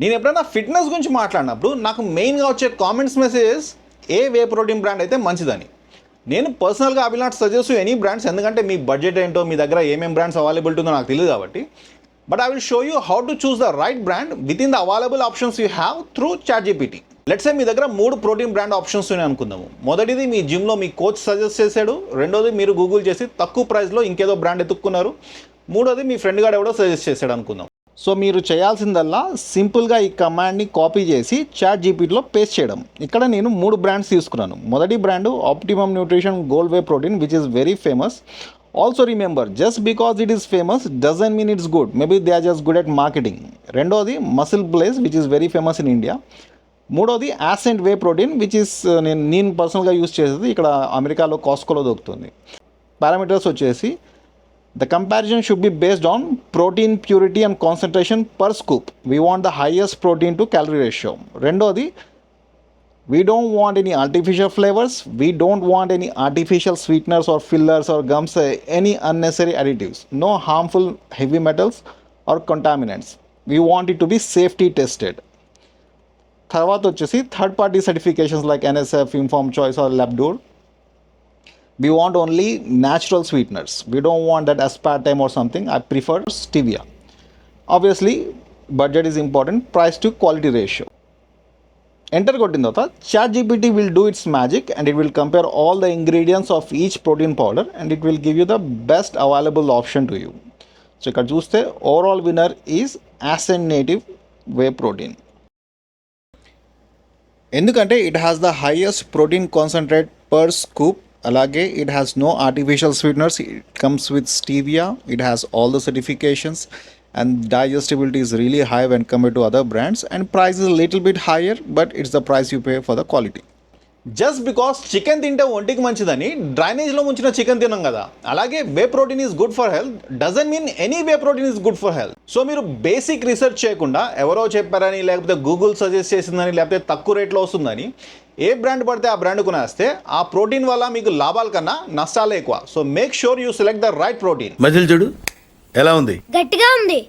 నేను ఎప్పుడైనా ఫిట్నెస్ గురించి మాట్లాడినప్పుడు నాకు మెయిన్గా వచ్చే కామెంట్స్ మెసేజెస్ ఏ వే ప్రోటీన్ బ్రాండ్ అయితే మంచిదని. నేను పర్సనల్గా I will not suggest any brands, ఎందుకంటే మీ బడ్జెట్ ఏంటో, మీ దగ్గర ఏమేమి బ్రాండ్స్ అవైలబిలిటీ ఉందో నాకు తెలియదు కాబట్టి. But I will show you how to choose the right brand with in the available options you have through ChatGPT. Let's say మీ దగ్గర 3 ప్రోటీన్ బ్రాండ్ ఆప్షన్స్ ఉన్నాయి అనుకుందాము. మొదటిది మీ జిమ్లో మీ కోచ్ సజెస్ట్ చేశాడు, రెండోది మీరు గూగుల్ చేసి తక్కువ ప్రైస్లో ఇంకేదో బ్రాండ్ ఎత్తుక్కున్నారు, మూడోది మీ ఫ్రెండ్ గారు ఎవడో సజెస్ట్ చేశాడు అనుకుందాం. సో మీరు చేయాల్సిందల్లా సింపుల్గా ఈ కమాండ్ని కాపీ చేసి ChatGPTలో పేస్ట్ చేయడం. ఇక్కడ నేను 3 బ్రాండ్స్ తీసుకున్నాను. మొదటి brand Optimum Nutrition Gold whey protein which is very famous. Also remember, just because it is famous doesn't mean it's good, maybe they are just good at marketing. రెండోది MuscleBlaze which is very famous in India. మూడోది Ascent whey protein which is నేను పర్సనల్గా use చేసేది, ఇక్కడ అమెరికాలో కాస్కోలో దొరుకుతుంది. Parameters వచ్చేసి the comparison should be based on protein purity and concentration per scoop. We want the highest protein to calorie ratio. రెండోది, we don't want any artificial flavors, we don't want any artificial sweeteners or fillers or gums, any unnecessary additives, no harmful heavy metals or contaminants. We want it to be safety tested. తర్వాత వచ్చేసి third party certifications like NSF, Informed Choice or Labdoor. We want only natural sweeteners. We don't want that aspartame or something. I prefer stevia. Obviously, budget is important. Price to quality ratio. Enter కొట్టిన తర్వాత ChatGPT will do its magic and it will compare all the ingredients of each protein powder and it will give you the best available option to you. So ఇక్కడ చూస్తే overall winner is Ascent Native Whey Protein. ఎందుకంటే it has the highest protein concentrate per scoop. అలాగే it has no artificial sweeteners, it comes with stevia, it has all the certifications and digestibility is really high when compared to other brands and price is a little bit higher, but it's the price you pay for the quality. Just because chicken తింటే ఒంటికి మంచిదని డ్రైనేజ్లో ముంచిన chicken తినం కదా, అలాగే whey protein is good for health doesn't mean any whey protein is good for health. So మీరు basic research చేయకుండా ఎవరో చెప్పారని, లేకపోతే గూగుల్ సజెస్ట్ చేసిందని, లేకపోతే తక్కువ రేట్లో వస్తుందని ఏ బ్రాండ్ పడితే ఆ బ్రాండ్ కొనేస్తే ఆ ప్రోటీన్ వల్ల మీకు లాభాల కన్నా నష్టాలే ఎక్కువ. So make sure you select the right protein. Muscle చూడు ఎలా ఉంది, గట్టిగా ఉంది.